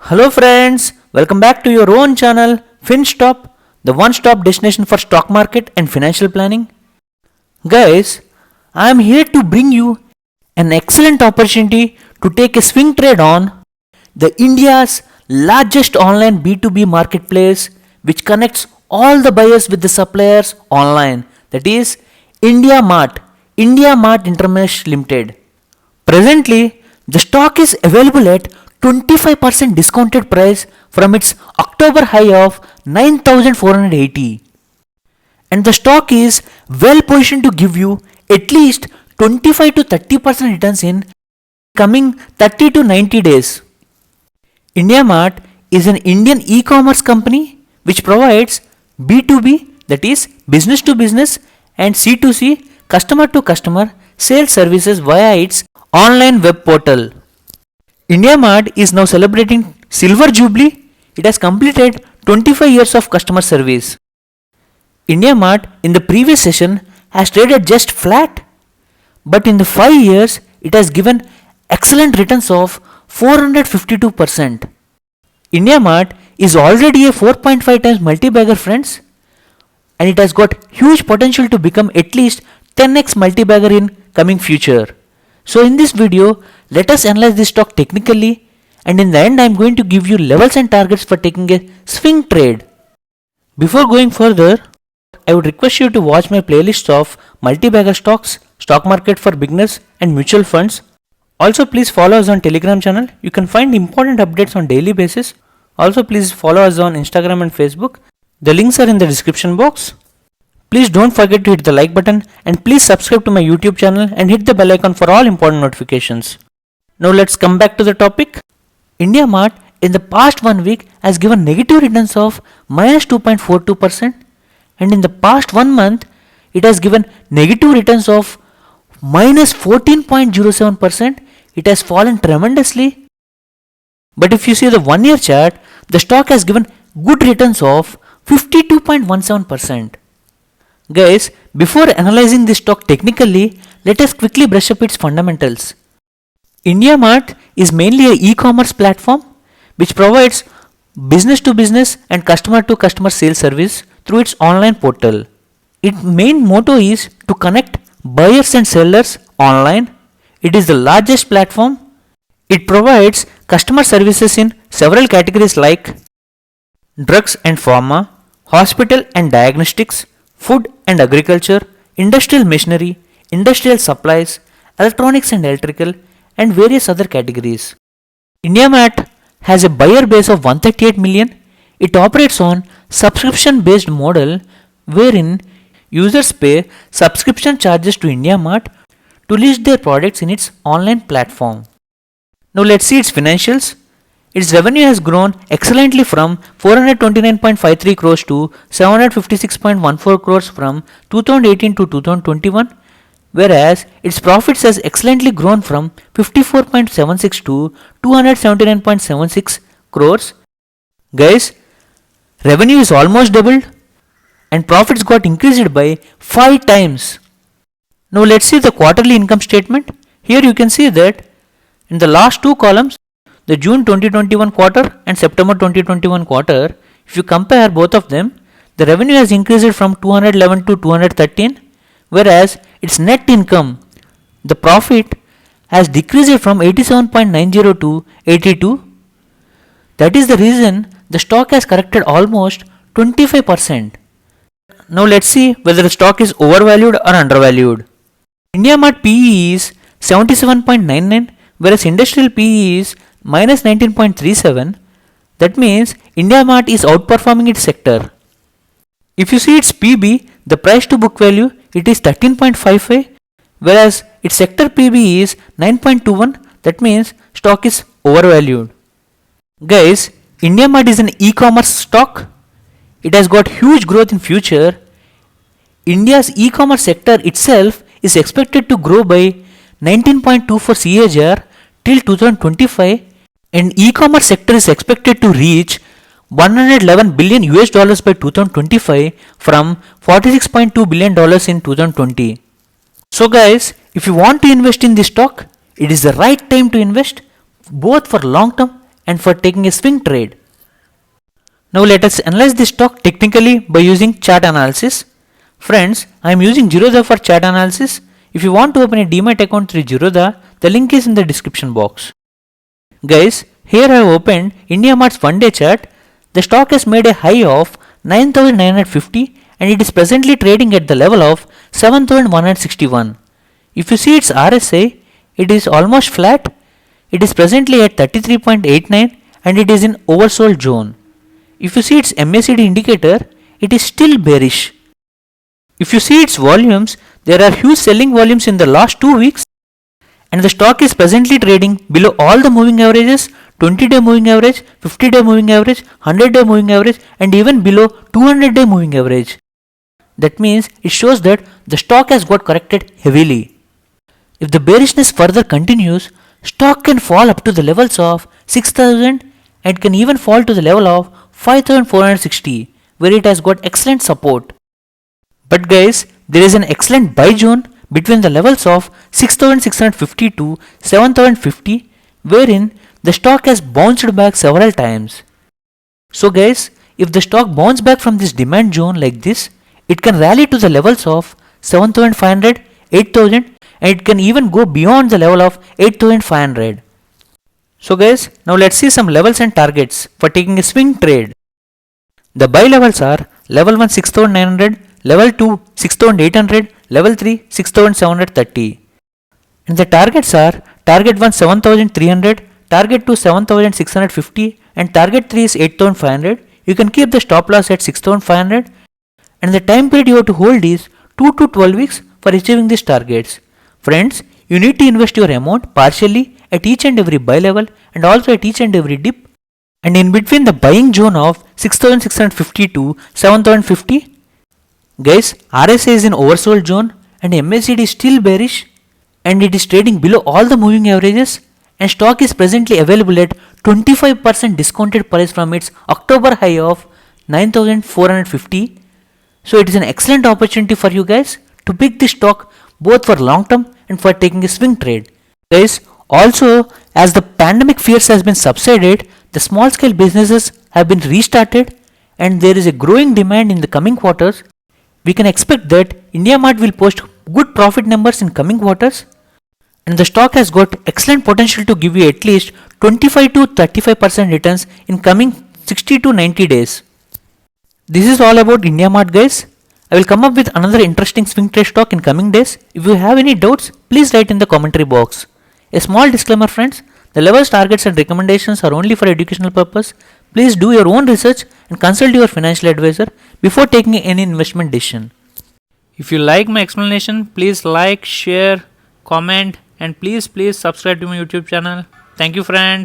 Hello friends, welcome back to your own channel FinStop, the one-stop destination for stock market and financial planning. Guys, I am here to bring you an excellent opportunity to take a swing trade on the India's largest online B2B marketplace which connects all the buyers with the suppliers online, that is India Mart Intermesh Limited. Presently, the stock is available at 25% discounted price from its October high of 9480, and the stock is well positioned to give you at least 25 to 30% returns in coming 30 to 90 days. IndiaMart is an Indian e-commerce company which provides B2B, that is business to business, and C2C, customer to customer sales services via its online web portal. IndiaMart is now celebrating Silver Jubilee. It has completed 25 years of customer service. IndiaMart in the previous session has traded just flat, but in the 5 years it has given excellent returns of 452%. IndiaMart is already a 4.5 times multi-bagger, friends, and it has got huge potential to become at least 10x multi-bagger in coming future. So in this video, let us analyze this stock technically, and in the end I am going to give you levels and targets for taking a swing trade. Before going further, I would request you to watch my playlist of multi-bagger stocks, stock market for beginners, and mutual funds. Also please follow us on Telegram channel. You can find important updates on daily basis. Also please follow us on Instagram and Facebook. The links are in the description box. Please don't forget to hit the like button, and please subscribe to my YouTube channel and hit the bell icon for all important notifications. Now let's come back to the topic. IndiaMart in the past 1 week has given negative returns of minus 2.42%, and in the past 1 month it has given negative returns of minus 14.07%. It has fallen tremendously. But if you see the 1 year chart, the stock has given good returns of 52.17%. Guys, before analyzing this stock technically, let us quickly brush up its fundamentals. IndiaMart is mainly an e-commerce platform which provides business to business and customer to customer sales service through its online portal. Its main motto is to connect buyers and sellers online. It is the largest platform. It provides customer services in several categories like drugs and pharma, hospital and diagnostics, food and agriculture, industrial machinery, industrial supplies, electronics and electrical, and various other categories. IndiaMart has a buyer base of 138 million. It operates on subscription based model wherein users pay subscription charges to IndiaMart to list their products in its online platform. Now let's see its financials. Its revenue has grown excellently from 429.53 crores to 756.14 crores from 2018 to 2021, whereas its profits has excellently grown from 54.76 to 279.76 crores. Guys, revenue is almost doubled and profits got increased by 5 times. Now let's see the quarterly income statement. Here you can see that in the last 2 columns, the June 2021 quarter and September 2021 quarter, if you compare both of them, the revenue has increased from 211 to 213, whereas its net income, the profit, has decreased from 87.90 to 82. That is the reason the stock has corrected almost 25%. Now let's see whether the stock is overvalued or undervalued. IndiaMart PE is 77.99, whereas industrial PE is minus 19.37. That means IndiaMart is outperforming its sector. If you see its PB, the price to book value, it is 13.55, whereas its sector PB is 9.21. That means stock is overvalued. Guys, IndiaMart is an e-commerce stock. It has got huge growth in future. India's e-commerce sector itself is expected to grow by 19.24 CAGR till 2025, and e-commerce sector is expected to reach 111 billion US dollars by 2025 from 46.2 billion dollars in 2020. So guys, if you want to invest in this stock, it is the right time to invest both for long term and for taking a swing trade. Now let us analyze this stock technically by using chart analysis. Friends, I am using Zerodha for chart analysis. If you want to open a Demat account through Zerodha, the link is in the description box. Guys, here I have opened IndiaMart's one-day chart. The stock has made a high of 9,950 and it is presently trading at the level of 7,161. If you see its RSI, it is almost flat. It is presently at 33.89 and it is in oversold zone. If you see its MACD indicator, it is still bearish. If you see its volumes, there are huge selling volumes in the last 2 weeks and the stock is presently trading below all the moving averages, 20-day moving average, 50-day moving average, 100-day moving average and even below 200-day moving average. That means it shows that the stock has got corrected heavily. If the bearishness further continues, stock can fall up to the levels of 6,000 and can even fall to the level of 5,460 where it has got excellent support. But guys, there is an excellent buy zone between the levels of 6,650 to 7,050 wherein the stock has bounced back several times. So guys, if the stock bounces back from this demand zone like this, it can rally to the levels of 7,500, 8,000 and it can even go beyond the level of 8,500. So guys, now let's see some levels and targets for taking a swing trade. The buy levels are level 1 6,900, level 2 6,800, level 3 6,730. And the targets are target 1 7,300, target 2 7,650 and target 3 is 8,500. You can keep the stop loss at 6,500 and the time period you have to hold is 2 to 12 weeks for achieving these targets. Friends, you need to invest your amount partially at each and every buy level and also at each and every dip and in between the buying zone of 6,650 to 7,050. Guys, RSI is in oversold zone and MACD is still bearish and it is trading below all the moving averages and stock is presently available at 25% discounted price from its October high of 9,450. So it is an excellent opportunity for you guys to pick this stock both for long term and for taking a swing trade. Guys, also as the pandemic fears has been subsided, the small scale businesses have been restarted and there is a growing demand in the coming quarters. We can expect that IndiaMart will post good profit numbers in coming quarters and the stock has got excellent potential to give you at least 25 to 35% returns in coming 60 to 90 days. This is all about IndiaMart guys. I will come up with another interesting swing trade stock in coming days. If you have any doubts, please write in the commentary box. A small disclaimer friends, the levels, targets and recommendations are only for educational purpose. Please do your own research and consult your financial advisor before taking any investment decision. If you like my explanation, please like, share, comment and please subscribe to my YouTube channel. Thank you friends.